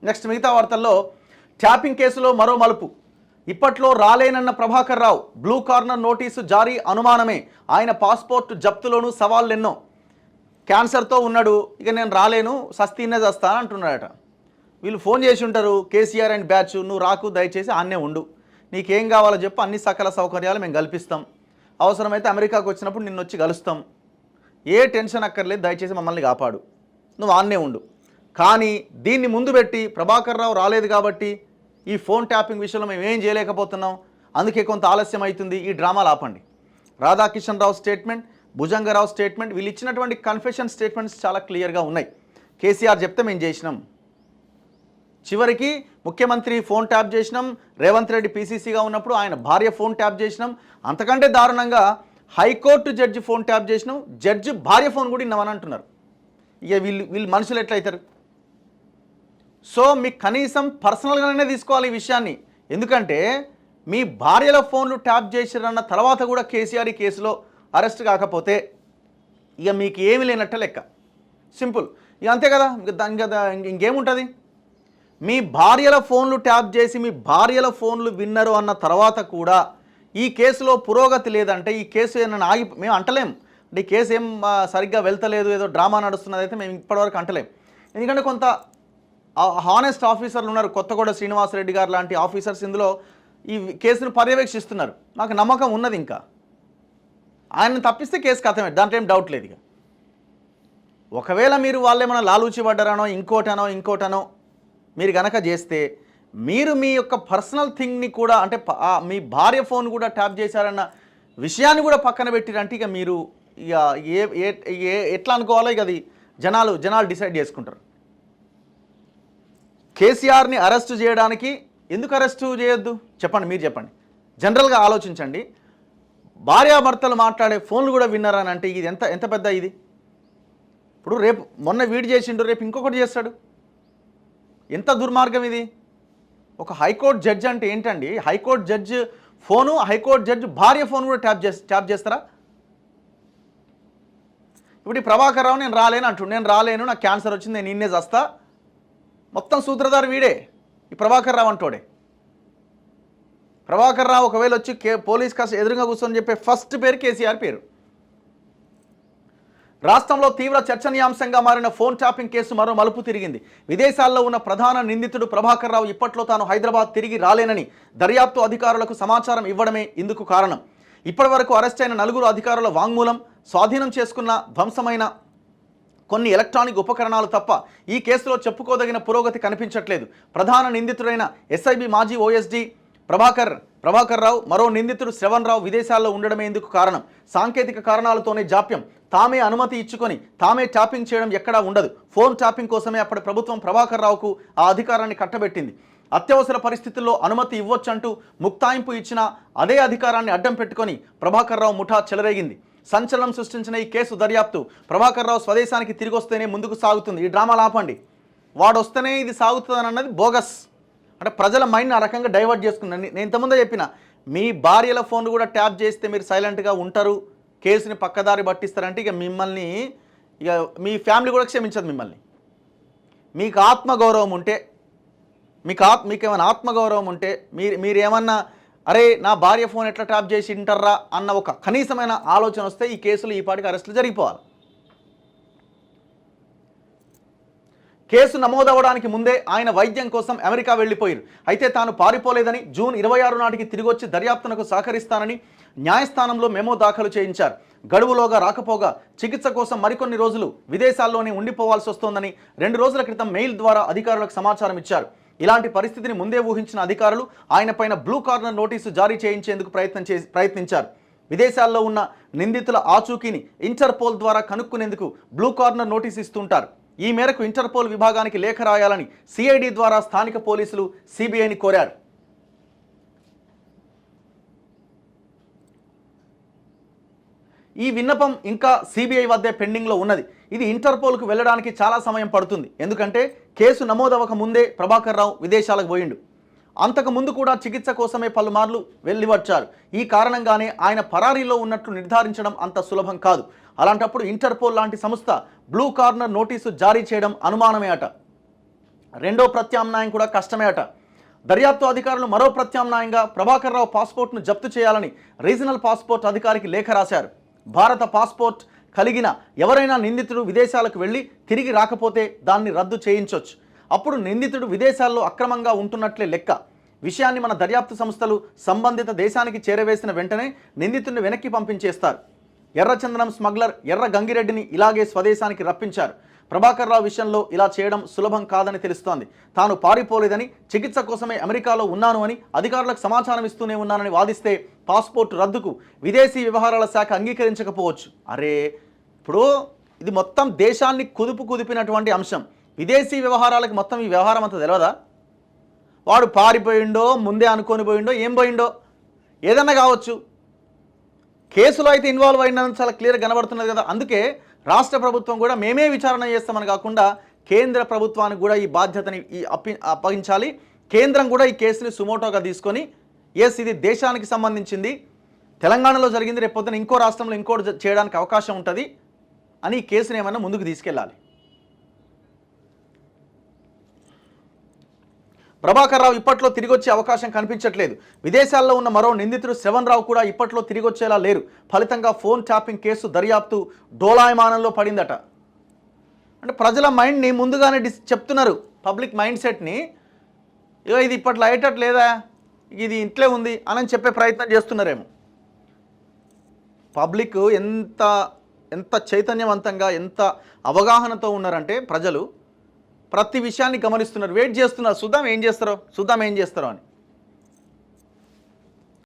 Next మిగతా వార్తల్లో tapping కేసులో మరో మలుపు. ఇప్పట్లో రాలేనన్న Prabhakar Rao blue corner notice జారీ అనుమానమే. ఆయన పాస్పోర్ట్ జప్తులోనూ సవాళ్ళెన్నో. క్యాన్సర్తో ఉన్నాడు, ఇక నేను రాలేను, సస్తీనే చేస్తాను అంటున్నాడట. వీళ్ళు ఫోన్ చేసి ఉంటారు, కేసీఆర్ అండ్ బ్యాచ్, నువ్వు రాకు, దయచేసి ఆన్నే ఉండు, నీకేం కావాలో చెప్పు, అన్ని సకల సౌకర్యాలు మేము కల్పిస్తాం, అవసరమైతే అమెరికాకు వచ్చినప్పుడు నిన్ను వచ్చి కలుస్తాం, ఏ టెన్షన్ అక్కర్లేదు, దయచేసి మమ్మల్ని కాపాడు, నువ్వు ఆన్నే ఉండు. కానీ దీన్ని ముందు పెట్టి ప్రభాకర్ రావు రాలేదు కాబట్టి ఈ ఫోన్ ట్యాపింగ్ విషయంలో మేము ఏం చేయలేకపోతున్నాం, అందుకే కొంత ఆలస్యం అవుతుంది, ఈ డ్రామాలు ఆపండి. రాధాకిషన్ రావు స్టేట్మెంట్, భుజంగరావు స్టేట్మెంట్, వీళ్ళు ఇచ్చినటువంటి కన్ఫెషన్ స్టేట్మెంట్స్ చాలా క్లియర్గా ఉన్నాయి. కేసీఆర్ చెప్తే మేము చేసినాం, చివరికి ముఖ్యమంత్రి ఫోన్ ట్యాప్ చేసినాం, రేవంత్ రెడ్డి పీసీసీగా ఉన్నప్పుడు ఆయన భార్య ఫోన్ ట్యాప్ చేసినాం, అంతకంటే దారుణంగా హైకోర్టు జడ్జి ఫోన్ ట్యాప్ చేసినాం, జడ్జి భార్య ఫోన్ కూడా ఇన్నామని అంటున్నారు. ఇక వీళ్ళు మనుషులు ఎట్లయితారు? సో మీకు కనీసం పర్సనల్గానే తీసుకోవాలి ఈ విషయాన్ని. ఎందుకంటే మీ భార్యల ఫోన్లు ట్యాప్ చేసిరన్న తర్వాత కూడా కేసీఆర్ ఈ కేసులో అరెస్ట్ కాకపోతే ఇక మీకు ఏమి లేనట్ట లెక్క. సింపుల్, ఇక అంతే కదా, ఇంకేముంటుంది? మీ భార్యల ఫోన్లు ట్యాప్ చేసి మీ భార్యల ఫోన్లు విన్నరు అన్న తర్వాత కూడా ఈ కేసులో పురోగతి లేదంటే ఈ కేసు ఏమైనా మేము అంటలేం. అంటే ఈ కేసు ఏం సరిగ్గా వెళ్తలేదు, ఏదో డ్రామా నడుస్తున్నది అయితే మేము ఇప్పటివరకు అంటలేం. ఎందుకంటే కొంత హానెస్ట్ ఆఫీసర్లు ఉన్నారు, కొత్తగూడ శ్రీనివాసరెడ్డి గారు లాంటి ఆఫీసర్స్ ఇందులో ఈ కేసును పర్యవేక్షిస్తున్నారు. నాకు నమ్మకం ఉన్నది, ఇంకా ఆయన్ని తప్పిస్తే కేసు కథమే, దాంట్లో ఏం డౌట్ లేదు. ఇక ఒకవేళ మీరు వాళ్ళు ఏమైనా లాలూచి పడ్డారనో ఇంకోటనో మీరు గనక చేస్తే మీరు మీ యొక్క పర్సనల్ థింగ్ని కూడా, అంటే మీ భార్య ఫోన్ కూడా ట్యాప్ చేశారన్న విషయాన్ని కూడా పక్కన పెట్టిరంటే ఇక మీరు ఇక ఎట్లా అనుకోవాలో ఇక అది జనాలు డిసైడ్ చేసుకుంటారు. కేసీఆర్ని అరెస్టు చేయడానికి ఎందుకు అరెస్టు చేయొద్దు చెప్పండి, మీరు చెప్పండి. జనరల్గా ఆలోచించండి. భార్యాభర్తలు మాట్లాడే ఫోన్లు కూడా విన్నారని అంటే ఇది ఎంత పెద్ద ఇది. ఇప్పుడు రేపు మొన్న వీడి చేసిండు, రేపు ఇంకొకటి చేస్తాడు. ఎంత దుర్మార్గం ఇది. ఒక హైకోర్టు జడ్జి అంటే ఏంటండి? High court judge phone, high court judge భార్య ఫోన్ కూడా ట్యాప్ చేస్తారా? ఇప్పుడు ఈ ప్రభాకర్ రావు నేను రాలేను, నాకు క్యాన్సర్ వచ్చింది, నేను నిన్నే చేస్తా, మొత్తం సూత్రధారి వీడే, ఈ ప్రభాకర్ రావు అంటోడే. ప్రభాకర్ రావు ఒకవేళ వచ్చి పోలీస్ కాస్త ఎదురుగా కూర్చొని చెప్పే ఫస్ట్ పేరు కేసీఆర్ పేరు. రాష్ట్రంలో తీవ్ర చర్చనీయాంశంగా మారిన ఫోన్ ట్యాపింగ్ కేసు మరో మలుపు తిరిగింది. విదేశాల్లో ఉన్న ప్రధాన నిందితుడు ప్రభాకర్ రావు ఇప్పట్లో తాను హైదరాబాద్ తిరిగి రాలేనని దర్యాప్తు అధికారులకు సమాచారం ఇవ్వడమే ఇందుకు కారణం. ఇప్పటివరకు అరెస్ట్ అయిన 4 అధికారుల వాంగ్మూలం, స్వాధీనం చేసుకున్న ధ్వంసమైన కొన్ని ఎలక్ట్రానిక్ ఉపకరణాలు తప్ప ఈ కేసులో చెప్పుకోదగిన పురోగతి కనిపించట్లేదు. ప్రధాన నిందితుడైన ఎస్ఐబి మాజీ ఓఎస్డీ ప్రభాకర్ రావు, మరో నిందితుడు శ్రవణ్ రావు విదేశాల్లో ఉండడమే ఇందుకు కారణం. సాంకేతిక కారణాలతోనే జాప్యం, తామే అనుమతి ఇచ్చుకొని తామే ట్యాపింగ్ చేయడం ఎక్కడా ఉండదు. ఫోన్ ట్యాపింగ్ కోసమే అప్పటి ప్రభుత్వం ప్రభాకర్ రావుకు ఆ అధికారాన్ని కట్టబెట్టింది. అత్యవసర పరిస్థితుల్లో అనుమతి ఇవ్వొచ్చంటూ ముక్తాయింపు ఇచ్చిన అదే అధికారాన్ని అడ్డం పెట్టుకొని ప్రభాకర్ రావు ముఠా చెలరేగింది. సంచలనం సృష్టించిన ఈ కేసు దర్యాప్తు ప్రభాకర్ రావు స్వదేశానికి తిరిగి వస్తేనే ముందుకు సాగుతుంది. ఈ డ్రామాలు ఆపండి. వాడు వస్తేనే ఇది సాగుతుందని అన్నది బోగస్. అంటే ప్రజల మైండ్ని ఆ రకంగా డైవర్ట్ చేసుకున్నాను. నేను ఇంతకుముందే చెప్పిన, మీ భార్యల ఫోన్ కూడా ట్యాప్ చేస్తే మీరు సైలెంట్గా ఉంటారు, కేసుని పక్కదారి పట్టిస్తారంటే ఇక మిమ్మల్ని, ఇక మీ ఫ్యామిలీ కూడా క్షమించదు మిమ్మల్ని. మీకు ఆత్మగౌరవం ఉంటే, మీకేమైనా ఆత్మగౌరవం ఉంటే మీరేమన్నా అరే నా భార్య ఫోన్ ఎట్లా ట్యాప్ చేసి ఇంటర్రా అన్న ఒక కనీసమైన ఆలోచన వస్తే ఈ కేసులు ఈ పాటికి అరెస్టులు జరిగిపోవాలి. కేసు నమోదవడానికి ముందే ఆయన వైద్యం కోసం అమెరికా వెళ్లిపోయారు. అయితే తాను పారిపోలేదని, జూన్ 26 నాటికి తిరిగొచ్చి దర్యాప్తునకు సహకరిస్తానని న్యాయస్థానంలో మెమో దాఖలు చేయించారు. గడువులోగా రాకపోగా చికిత్స కోసం మరికొన్ని రోజులు విదేశాల్లోనే ఉండిపోవాల్సి వస్తోందని 2 రోజుల క్రితం మెయిల్ ద్వారా అధికారులకు సమాచారం ఇచ్చారు. ఇలాంటి పరిస్థితిని ముందే ఊహించిన అధికారులు ఆయన పైన బ్లూ కార్నర్ నోటీసు జారీ చేయించేందుకు ప్రయత్నించారు. విదేశాల్లో ఉన్న నిందితుల ఆచూకీని ఇంటర్పోల్ ద్వారా కనుక్కునేందుకు బ్లూ కార్నర్ నోటీసు ఇస్తుంటారు. ఈ మేరకు ఇంటర్పోల్ విభాగానికి లేఖ రాయాలని సిఐడి ద్వారా స్థానిక పోలీసులు సిబిఐని కోరారు. ఈ విన్నపం ఇంకా సిబిఐ వద్దే పెండింగ్లో ఉన్నది. ఇది ఇంటర్పోల్కు వెళ్ళడానికి చాలా సమయం పడుతుంది. ఎందుకంటే కేసు నమోదవక ముందే ప్రభాకర్ రావు విదేశాలకు పోయిండు. అంతకుముందు కూడా చికిత్స కోసమే పలుమార్లు వెళ్ళివచ్చారు. ఈ కారణంగానే ఆయన పరారీలో ఉన్నట్లు నిర్ధారించడం అంత సులభం కాదు. అలాంటప్పుడు ఇంటర్పోల్ లాంటి సంస్థ బ్లూ కార్నర్ నోటీసు జారీ చేయడం అనుమానమే అట. రెండో ప్రత్యామ్నాయం కూడా కష్టమే అట. దర్యాప్తు అధికారులు మరో ప్రత్యామ్నాయంగా ప్రభాకర్ రావు పాస్పోర్ట్ను జప్తు చేయాలని రీజనల్ పాస్పోర్ట్ అధికారికి లేఖ రాశారు. భారత పాస్పోర్ట్ కలిగిన ఎవరైనా నిందితుడు విదేశాలకు వెళ్ళి తిరిగి రాకపోతే దాన్ని రద్దు చేయించవచ్చు. అప్పుడు నిందితుడు విదేశాల్లో అక్రమంగా ఉంటున్నట్లే లెక్క. విషయాన్ని మన దర్యాప్తు సంస్థలు సంబంధిత దేశానికి చేరవేసిన వెంటనే నిందితుడిని వెనక్కి పంపించేస్తారు. ఎర్రచందనం స్మగ్లర్ ఎర్ర గంగిరెడ్డిని ఇలాగే స్వదేశానికి రప్పించారు. ప్రభాకర్ రావు విషయంలో ఇలా చేయడం సులభం కాదని తెలుస్తోంది. తాను పారిపోలేదని, చికిత్స కోసమే అమెరికాలో ఉన్నాను అని అధికారులకు సమాచారం ఇస్తూనే ఉన్నానని వాదిస్తే పాస్పోర్ట్ రద్దుకు విదేశీ వ్యవహారాల శాఖ అంగీకరించకపోవచ్చు. అరే, ఇప్పుడు ఇది మొత్తం దేశాన్ని కుదిపినటువంటి అంశం. విదేశీ వ్యవహారాలకు మొత్తం ఈ వ్యవహారం అంతా తెలియదా? వాడు పారిపోయిండో, ముందే అనుకొని పోయిండో, ఏం పోయిండో ఏదన్నా కావచ్చు. కేసులో అయితే ఇన్వాల్వ్ అయినదని చాలా క్లియర్గా కనబడుతున్నది కదా. అందుకే రాష్ట్ర ప్రభుత్వం కూడా మేమే విచారణ చేస్తామని కాకుండా కేంద్ర ప్రభుత్వానికి కూడా ఈ బాధ్యతని అప్పగించాలి. కేంద్రం కూడా ఈ కేసుని సుమోటోగా తీసుకొని ఇది దేశానికి సంబంధించింది, తెలంగాణలో జరిగింది, రేపు పొద్దున ఇంకో రాష్ట్రంలో ఇంకోటి చేయడానికి అవకాశం ఉంటుంది అని ఈ కేసుని ఏమైనా ముందుకు తీసుకెళ్ళాలి. ప్రభాకర్ రావు ఇప్పట్లో తిరిగి వచ్చే అవకాశం కనిపించట్లేదు. విదేశాల్లో ఉన్న మరో నిందితుడు శ్రవణ్ రావు కూడా ఇప్పట్లో తిరిగి వచ్చేలా లేరు. ఫలితంగా ఫోన్ ట్యాపింగ్ కేసు దర్యాప్తు డోలాయమానంలో పడిందట. అంటే ప్రజల మైండ్ని ముందుగానే చెప్తున్నారు, పబ్లిక్ మైండ్ సెట్ని. ఇది ఇప్పట్లో అయ్యేటట్టు లేదా, ఇది ఇంట్లో ఉంది అని చెప్పే ప్రయత్నం చేస్తున్నారేమో. పబ్లిక్ ఎంత చైతన్యవంతంగా, ఎంత అవగాహనతో ఉన్నారంటే ప్రజలు ప్రతి విషయాన్ని గమనిస్తున్నారు, వెయిట్ చేస్తున్నారు, చూద్దాం ఏం చేస్తారో అని.